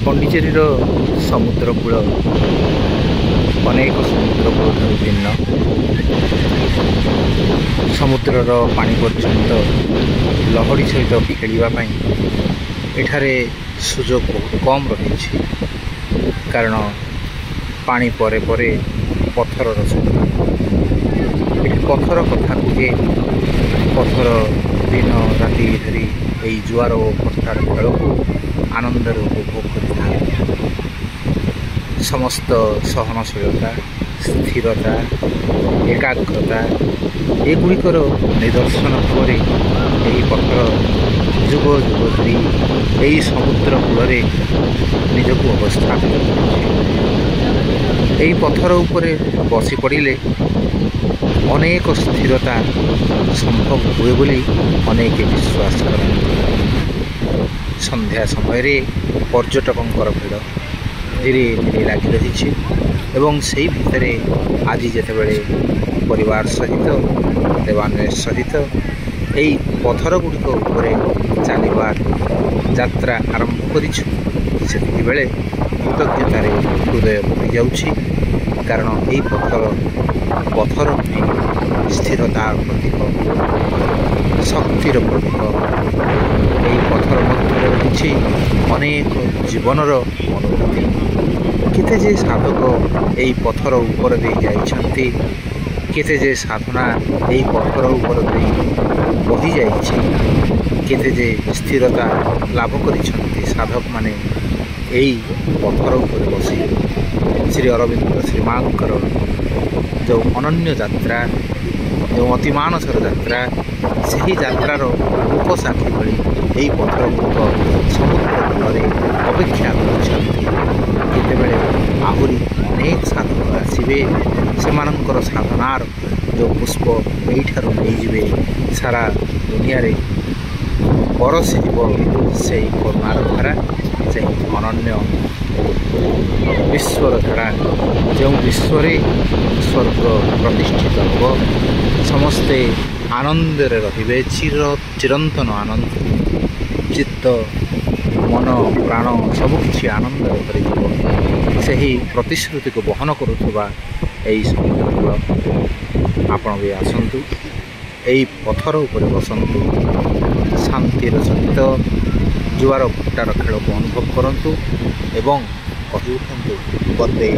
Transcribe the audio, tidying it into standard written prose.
ପଣ୍ଡିଚେରୀର ସମୁଦ୍ରକୂଳ ଅନେକ ସମୁଦ୍ରକୂଳଠାରୁ ଭିନ୍ନ। ସମୁଦ୍ରର ପାଣି ପର୍ଯ୍ୟନ୍ତ ଲହଡ଼ି ସହିତ ଖେଳିବା ପାଇଁ ଏଠାରେ ସୁଯୋଗ ବହୁତ କମ୍ ରହିଛି, କାରଣ ପାଣି ପରେ ପରେ ପଥରର ସୁବିଧା। ଏଠି ପଥର କଥା କୁହେ, ପଥର ଦିନ ରାତି ଧରି ଏହି ଜୁଆର ଓ ପଥର ଖେଳକୁ ଆନନ୍ଦରେ ଉପଭୋଗ କରିଥାନ୍ତି। ସମସ୍ତ ସହନଶୀଳତା, ସ୍ଥିରତା, ଏକାଗ୍ରତା ଏଗୁଡ଼ିକର ନିଦର୍ଶନ ଭାବରେ ଏହି ପଥର ଯୁଗ ଯୁଗ ଧରି ଏହି ସମୁଦ୍ର କୂଳରେ ନିଜକୁ ଅବସ୍ଥାପିତ କରିଛି। ଏହି ପଥର ଉପରେ ବସି ପଡ଼ିଲେ ଅନେକ ସ୍ଥିରତା ସମ୍ଭବ ହୁଏ ବୋଲି ଅନେକ ବିଶ୍ୱାସ କରନ୍ତି। ସନ୍ଧ୍ୟା ସମୟରେ ପର୍ଯ୍ୟଟକଙ୍କର ଭିଡ଼ ଧୀରେ ଧୀରେ ଲାଗି ରହିଛି ଏବଂ ସେହି ଭିତରେ ଆଜି ଯେତେବେଳେ ପରିବାର ସହିତ ଦେବାନ୍ୱେଷ ସହିତ ଏହି ପଥର ଗୁଡ଼ିକ ଉପରେ ଚାଲିବାର ଯାତ୍ରା ଆରମ୍ଭ କରିଛୁ, ସେତିକିବେଳେ କୃତଜ୍ଞତାରେ ହୃଦୟ ଭରିଯାଉଛି। କାରଣ ଏହି ପଥର ନୁହେଁ, ସ୍ଥିରତାର ପ୍ରତୀକ, ଶକ୍ତିର ପ୍ରତୀକ। ଏହି ପଥର ମଧ୍ୟରେ ରହିଛି ଅନେକ ଜୀବନର ଅନୁଭୂତି। କେତେ ଯେ ସାଧକ ଏହି ପଥର ଉପର ଦେଇ ଯାଇଛନ୍ତି, କେତେ ଯେ ସାଧନା ଏହି ପଥର ଉପର ଦେଇ ବହିଯାଇଛି, କେତେ ଯେ ସ୍ଥିରତା ଲାଭ କରିଛନ୍ତି ସାଧକମାନେ ଏହି ପଥର ଉପରେ ବସି। ଶ୍ରୀ ଅରବିନ୍ଦ ଶ୍ରୀମାଙ୍କର ଯେଉଁ ଅନନ୍ୟ ଯାତ୍ରା, ଯେଉଁ ଅତିମାନସର ଯାତ୍ରା, ସେହି ଯାତ୍ରାର ଉପସାକ୍ଷୀ ଭଳି ଏହି ପଥରଗୁଡ଼ିକ ସମୁଦ୍ର କୂଳରେ ଅପେକ୍ଷା କରିଛନ୍ତି। କେତେବେଳେ ଆହୁରି ଅନେକ ସାଧକ ଆସିବେ, ସେମାନଙ୍କର ସାଧନାର ଯେଉଁ ପୁଷ୍ପ ଏଇଠାରୁ ନେଇଯିବେ, ସାରା ଦୁନିଆରେ ବରସିଯିବ ସେହି କରୁଣାର ଧାରା, ସେହି ଅନନ୍ୟ ବିଶ୍ୱର ଧାରା। ଯେଉଁ ବିଶ୍ୱରେ ସ୍ୱର୍ଗ ପ୍ରତିଷ୍ଠିତ ହେବ, ସମସ୍ତେ ଆନନ୍ଦରେ ରହିବେ, ଚିରନ୍ତନ ଆନନ୍ଦ। ଚିତ୍ତ, ମନ, ପ୍ରାଣ ସବୁକିଛି ଆନନ୍ଦରେ ଭରିଯିବ। ସେହି ପ୍ରତିଶ୍ରୁତିକୁ ବହନ କରୁଥିବା ଏହି ସମୁଦ୍ରକୂଳ, ଆପଣ ବି ଆସନ୍ତୁ, ଏହି ପଥର ଉପରେ ବସନ୍ତୁ, ଶାନ୍ତିର ସହିତ ଜୁଆର ଭଟ୍ଟାର ଖେଳକୁ ଅନୁଭବ କରନ୍ତୁ ଏବଂ କହି ଉଠନ୍ତୁ ବନ୍ଦେ